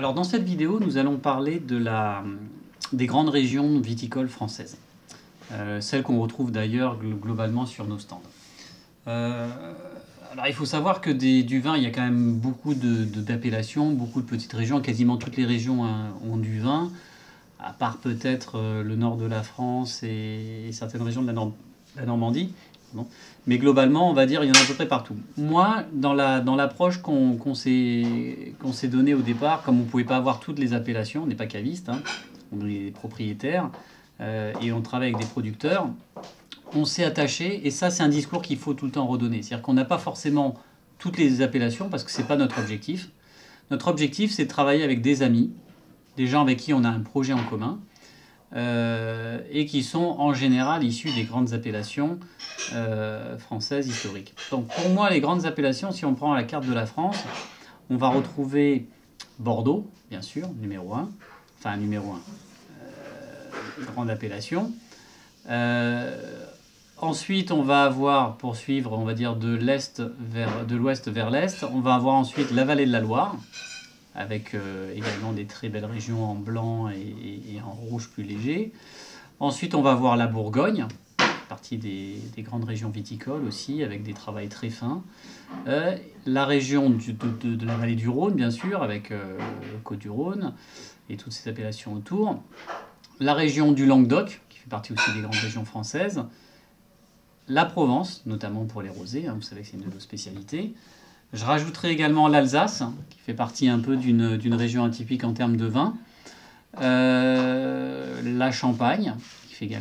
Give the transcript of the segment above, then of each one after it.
Alors dans cette vidéo, nous allons parler des grandes régions viticoles françaises, celles qu'on retrouve d'ailleurs globalement sur nos stands. Alors il faut savoir que du vin, il y a quand même beaucoup d'appellations, beaucoup de petites régions. Quasiment toutes les régions ont du vin, à part peut-être le nord de la France et certaines régions de la Normandie. Bon. Mais globalement, on va dire il y en a à peu près partout. Moi, dans l'approche qu'on s'est donnée au départ, comme on ne pouvait pas avoir toutes les appellations, on n'est pas caviste, hein, on est des propriétaires et on travaille avec des producteurs, on s'est attaché, et ça c'est un discours qu'il faut tout le temps redonner. C'est-à-dire qu'on n'a pas forcément toutes les appellations parce que ce n'est pas notre objectif. Notre objectif, c'est de travailler avec des amis, des gens avec qui on a un projet en commun, et qui sont en général issus des grandes appellations françaises historiques. Donc pour moi, les grandes appellations, si on prend la carte de la France, on va retrouver Bordeaux, bien sûr, numéro 1, enfin numéro 1, grande appellation. Ensuite, on va avoir, pour suivre, on va dire de l'ouest vers l'est, on va avoir ensuite la vallée de la Loire, avec également des très belles régions en blanc et en rouge plus léger. Ensuite, on va voir la Bourgogne, partie des grandes régions viticoles aussi, avec des travails très fins. La région de la vallée du Rhône, bien sûr, avec Côte-du-Rhône et toutes ces appellations autour. La région du Languedoc, qui fait partie aussi des grandes régions françaises. La Provence, notamment pour les rosés, hein, vous savez que c'est une de nos spécialités. Je rajouterai également l'Alsace, qui fait partie un peu d'une région atypique en termes de vin. La Champagne, qui a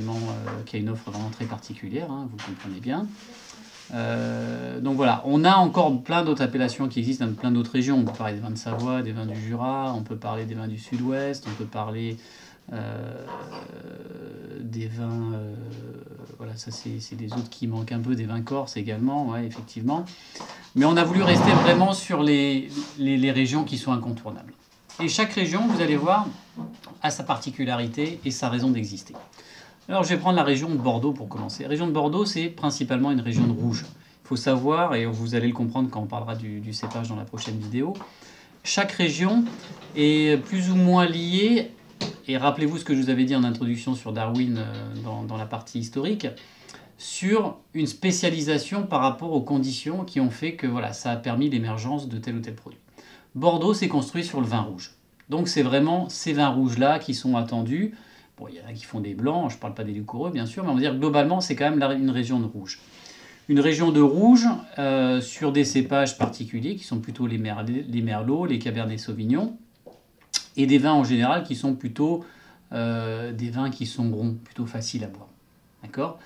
une offre vraiment très particulière, hein, vous le comprenez bien. Donc voilà, on a encore plein d'autres appellations qui existent dans plein d'autres régions. On peut parler des vins de Savoie, des vins du Jura, on peut parler des vins du Sud-Ouest, on peut parler des vins... voilà, ça c'est des autres qui manquent un peu, des vins corses également, ouais, effectivement. Mais on a voulu rester vraiment sur les régions qui sont incontournables. Et chaque région, vous allez voir, a sa particularité et sa raison d'exister. Alors je vais prendre la région de Bordeaux pour commencer. La région de Bordeaux, c'est principalement une région de rouge. Il faut savoir, et vous allez le comprendre quand on parlera du cépage dans la prochaine vidéo, chaque région est plus ou moins liée, et rappelez-vous ce que je vous avais dit en introduction sur Darwin dans la partie historique, sur une spécialisation par rapport aux conditions qui ont fait que voilà, ça a permis l'émergence de tel ou tel produit. Bordeaux s'est construit sur le vin rouge. Donc c'est vraiment ces vins rouges-là qui sont attendus. Bon, il y en a qui font des blancs, je ne parle pas des liquoreux bien sûr, mais on va dire globalement c'est quand même une région de rouge. Une région de rouge sur des cépages particuliers qui sont plutôt les merlots, les cabernets sauvignons, et des vins en général qui sont plutôt des vins qui sont ronds, plutôt faciles à boire. D'accord ?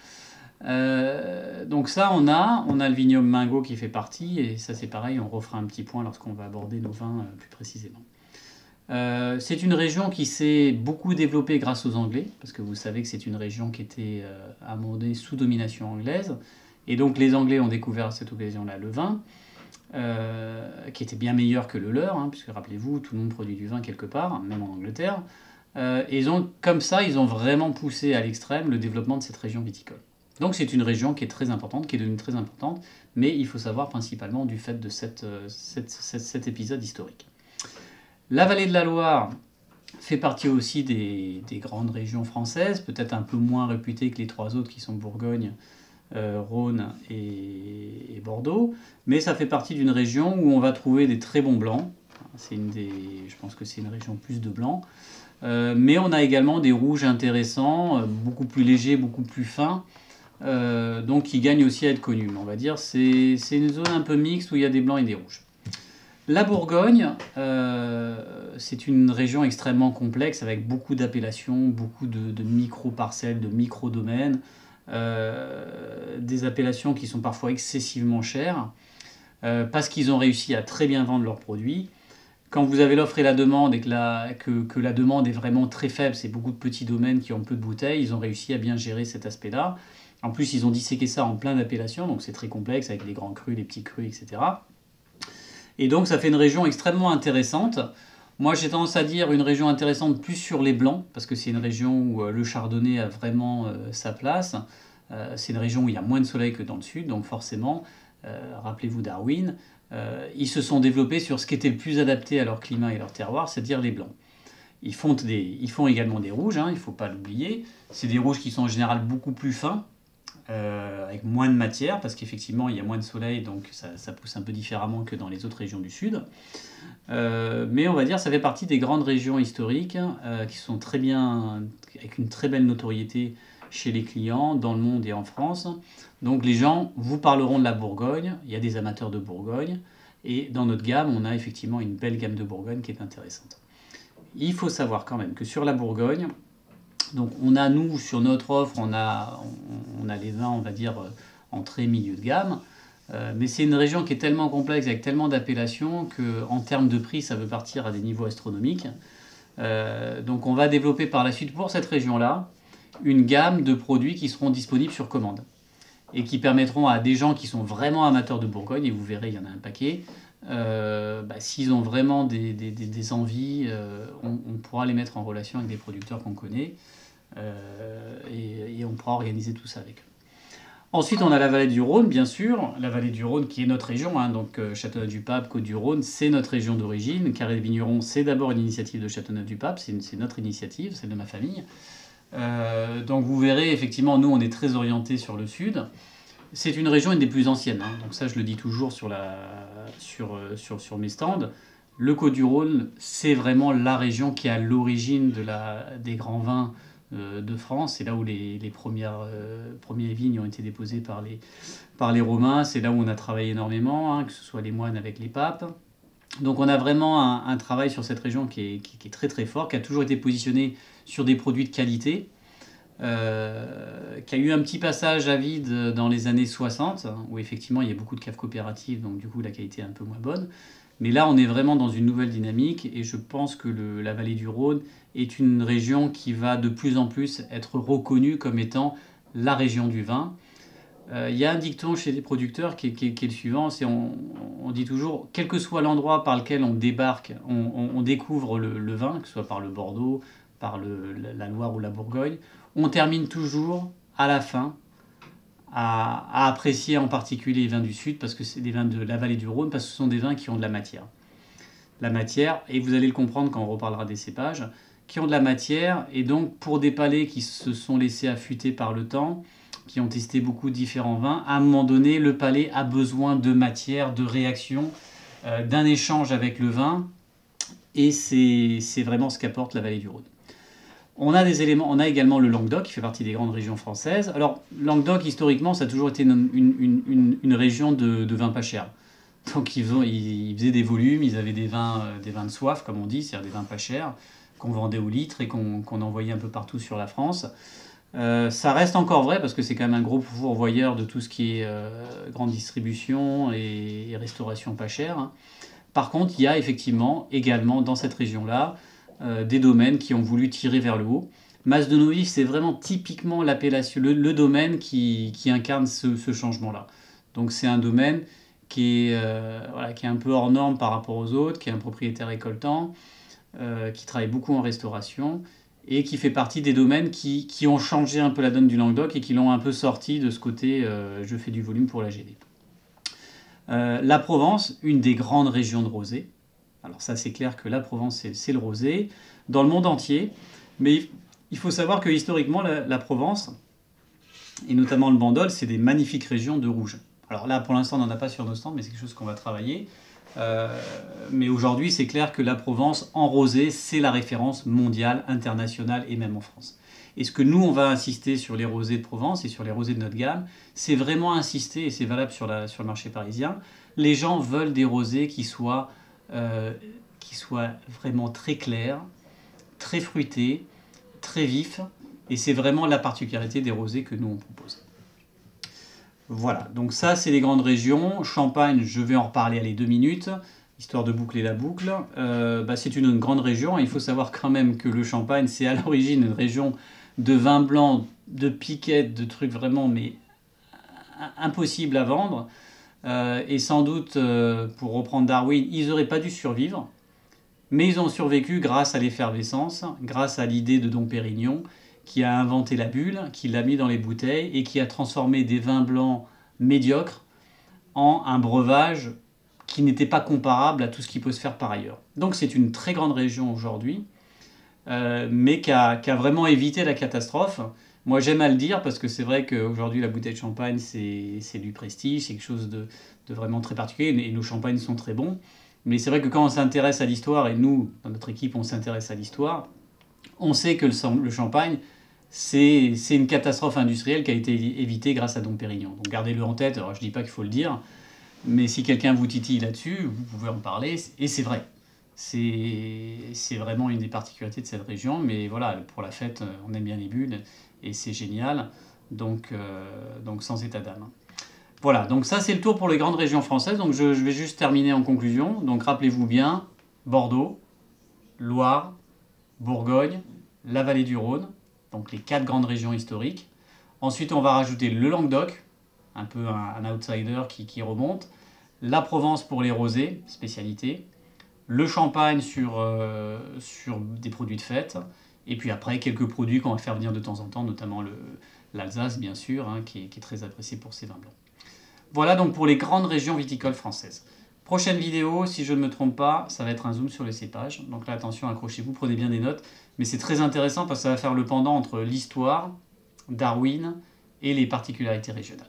Donc ça, on a le vignoble Mingot qui fait partie, et ça c'est pareil, on refera un petit point lorsqu'on va aborder nos vins plus précisément. C'est une région qui s'est beaucoup développée grâce aux Anglais, parce que vous savez que c'est une région qui était à un moment donné sous domination anglaise, et donc les Anglais ont découvert à cette occasion-là le vin, qui était bien meilleur que le leur, hein, puisque rappelez-vous, tout le monde produit du vin quelque part, même en Angleterre, et comme ça, ils ont vraiment poussé à l'extrême le développement de cette région viticole. Donc c'est une région qui est très importante, qui est devenue très importante, mais il faut savoir principalement du fait de cet épisode historique. La vallée de la Loire fait partie aussi des grandes régions françaises, peut-être un peu moins réputées que les trois autres qui sont Bourgogne, Rhône et Bordeaux, mais ça fait partie d'une région où on va trouver des très bons blancs. Je pense que c'est une région plus de blancs, mais on a également des rouges intéressants, beaucoup plus légers, beaucoup plus fins, donc qui gagnent aussi à être connus. On va dire c'est une zone un peu mixte où il y a des blancs et des rouges. La Bourgogne, c'est une région extrêmement complexe avec beaucoup d'appellations, beaucoup de micro-parcelles, de micro-domaines, des appellations qui sont parfois excessivement chères, parce qu'ils ont réussi à très bien vendre leurs produits. Quand vous avez l'offre et la demande et que la demande est vraiment très faible, c'est beaucoup de petits domaines qui ont peu de bouteilles, ils ont réussi à bien gérer cet aspect-là. En plus, ils ont disséqué ça en plein d'appellations, donc c'est très complexe avec les grands crus, les petits crus, etc. Et donc ça fait une région extrêmement intéressante. Moi j'ai tendance à dire une région intéressante plus sur les blancs, parce que c'est une région où le chardonnay a vraiment sa place. C'est une région où il y a moins de soleil que dans le sud, donc forcément, rappelez-vous Darwin, ils se sont développés sur ce qui était le plus adapté à leur climat et leur terroir, c'est-à-dire les blancs. Ils font également des rouges, hein, il ne faut pas l'oublier. C'est des rouges qui sont en général beaucoup plus fins, avec moins de matière, parce qu'effectivement il y a moins de soleil, donc ça pousse un peu différemment que dans les autres régions du sud. Mais on va dire ça fait partie des grandes régions historiques qui sont très bien, avec une très belle notoriété chez les clients, dans le monde et en France. Donc les gens vous parleront de la Bourgogne, il y a des amateurs de Bourgogne, et dans notre gamme, on a effectivement une belle gamme de Bourgogne qui est intéressante. Il faut savoir quand même que sur la Bourgogne, donc on a nous, sur notre offre, on a les vins, on va dire, entrée, milieu de gamme, mais c'est une région qui est tellement complexe, avec tellement d'appellations, qu'en termes de prix, ça peut partir à des niveaux astronomiques. Donc on va développer par la suite pour cette région-là une gamme de produits qui seront disponibles sur commande et qui permettront à des gens qui sont vraiment amateurs de Bourgogne, et vous verrez, il y en a un paquet, s'ils ont vraiment des envies, on pourra les mettre en relation avec des producteurs qu'on connaît et on pourra organiser tout ça avec eux. Ensuite, on a la vallée du Rhône, bien sûr. La vallée du Rhône qui est notre région, hein, donc Châteauneuf-du-Pape, Côtes-du-Rhône, c'est notre région d'origine. Carré de Vigneron, c'est d'abord une initiative de Châteauneuf-du-Pape, c'est notre initiative, celle de ma famille. Donc vous verrez, effectivement, nous on est très orientés sur le sud. C'est une région une des plus anciennes, hein, donc ça je le dis toujours sur mes stands. Le Côtes-du-Rhône, c'est vraiment la région qui est à l'origine des grands vins de France. C'est là où les premières vignes ont été déposées par les Romains. C'est là où on a travaillé énormément, hein, que ce soit les moines avec les papes. Donc on a vraiment un travail sur cette région qui est très très fort, qui a toujours été positionné sur des produits de qualité, qui a eu un petit passage à vide dans les années 60, où effectivement il y a beaucoup de caves coopératives, donc du coup la qualité est un peu moins bonne. Mais là on est vraiment dans une nouvelle dynamique, et je pense que la vallée du Rhône est une région qui va de plus en plus être reconnue comme étant la région du vin. Il y a un dicton chez les producteurs qui est le suivant, c'est on dit toujours, quel que soit l'endroit par lequel on débarque, on découvre le vin, que ce soit par le Bordeaux, par la Loire ou la Bourgogne, on termine toujours à la fin à apprécier en particulier les vins du Sud, parce que c'est des vins de la vallée du Rhône, parce que ce sont des vins qui ont de la matière. La matière, et vous allez le comprendre quand on reparlera des cépages, qui ont de la matière, et donc pour des palais qui se sont laissés affûter par le temps, qui ont testé beaucoup de différents vins, à un moment donné, le palais a besoin de matière, de réaction, d'un échange avec le vin, et c'est vraiment ce qu'apporte la vallée du Rhône. On a également le Languedoc, qui fait partie des grandes régions françaises. Alors, Languedoc, historiquement, ça a toujours été une région de vins pas chers. Donc, ils faisaient des volumes, ils avaient des vins de soif, comme on dit, c'est-à-dire des vins pas chers, qu'on vendait au litre et qu'on envoyait un peu partout sur la France. Ça reste encore vrai, parce que c'est quand même un gros pourvoyeur de tout ce qui est grande distribution et restauration pas chère, hein. Par contre, il y a effectivement également dans cette région-là des domaines qui ont voulu tirer vers le haut. Mas de Novis, c'est vraiment typiquement l'appellation, le domaine qui incarne ce changement-là. Donc c'est un domaine qui est un peu hors norme par rapport aux autres, qui est un propriétaire récoltant, qui travaille beaucoup en restauration, et qui fait partie des domaines qui ont changé un peu la donne du Languedoc et qui l'ont un peu sorti de ce côté je fais du volume pour la GD. La Provence, une des grandes régions de rosé. Alors ça, c'est clair que la Provence, c'est le rosé dans le monde entier. Mais il faut savoir que historiquement, la Provence, et notamment le Bandol, c'est des magnifiques régions de rouge. Alors là, pour l'instant, on n'en a pas sur nos stands, mais c'est quelque chose qu'on va travailler. Mais aujourd'hui, c'est clair que la Provence, en rosé, c'est la référence mondiale, internationale et même en France. Et ce que nous, on va insister sur les rosés de Provence et sur les rosés de notre gamme, c'est vraiment insister, et c'est valable sur le marché parisien, les gens veulent des rosés qui soient vraiment très clairs, très fruités, très vifs, et c'est vraiment la particularité des rosés que nous on propose. Voilà, donc ça c'est les grandes régions. Champagne, je vais en reparler à les 2 minutes, histoire de boucler la boucle. C'est une grande région, et il faut savoir quand même que le Champagne, c'est à l'origine une région de vin blanc, de piquettes, de trucs vraiment mais impossibles à vendre. Et sans doute, pour reprendre Darwin, ils n'auraient pas dû survivre, mais ils ont survécu grâce à l'effervescence, grâce à l'idée de Dom Pérignon, qui a inventé la bulle, qui l'a mis dans les bouteilles et qui a transformé des vins blancs médiocres en un breuvage qui n'était pas comparable à tout ce qui peut se faire par ailleurs. Donc c'est une très grande région aujourd'hui, mais qui a vraiment évité la catastrophe. Moi j'aime à le dire parce que c'est vrai qu'aujourd'hui la bouteille de champagne c'est du prestige, c'est quelque chose de vraiment très particulier et nos champagnes sont très bons. Mais c'est vrai que quand on s'intéresse à l'histoire, et nous dans notre équipe on s'intéresse à l'histoire, on sait que le champagne c'est une catastrophe industrielle qui a été évitée grâce à Dom Pérignon. Donc gardez-le en tête, alors je ne dis pas qu'il faut le dire, mais si quelqu'un vous titille là-dessus, vous pouvez en parler, et c'est vrai. C'est vraiment une des particularités de cette région, mais voilà, pour la fête, on aime bien les bulles, et c'est génial, donc sans état d'âme. Voilà, donc ça c'est le tour pour les grandes régions françaises, donc je vais juste terminer en conclusion. Donc rappelez-vous bien, Bordeaux, Loire, Bourgogne, la vallée du Rhône, donc les 4 grandes régions historiques. Ensuite on va rajouter le Languedoc, un peu un outsider qui remonte, la Provence pour les rosés, spécialité, le Champagne sur des produits de fête, et puis après quelques produits qu'on va faire venir de temps en temps, notamment l'Alsace bien sûr, hein, qui est très apprécié pour ses vins blancs. Voilà donc pour les grandes régions viticoles françaises. Prochaine vidéo, si je ne me trompe pas, ça va être un zoom sur les cépages. Donc là, attention, accrochez-vous, prenez bien des notes. Mais c'est très intéressant parce que ça va faire le pendant entre l'histoire, Darwin et les particularités régionales.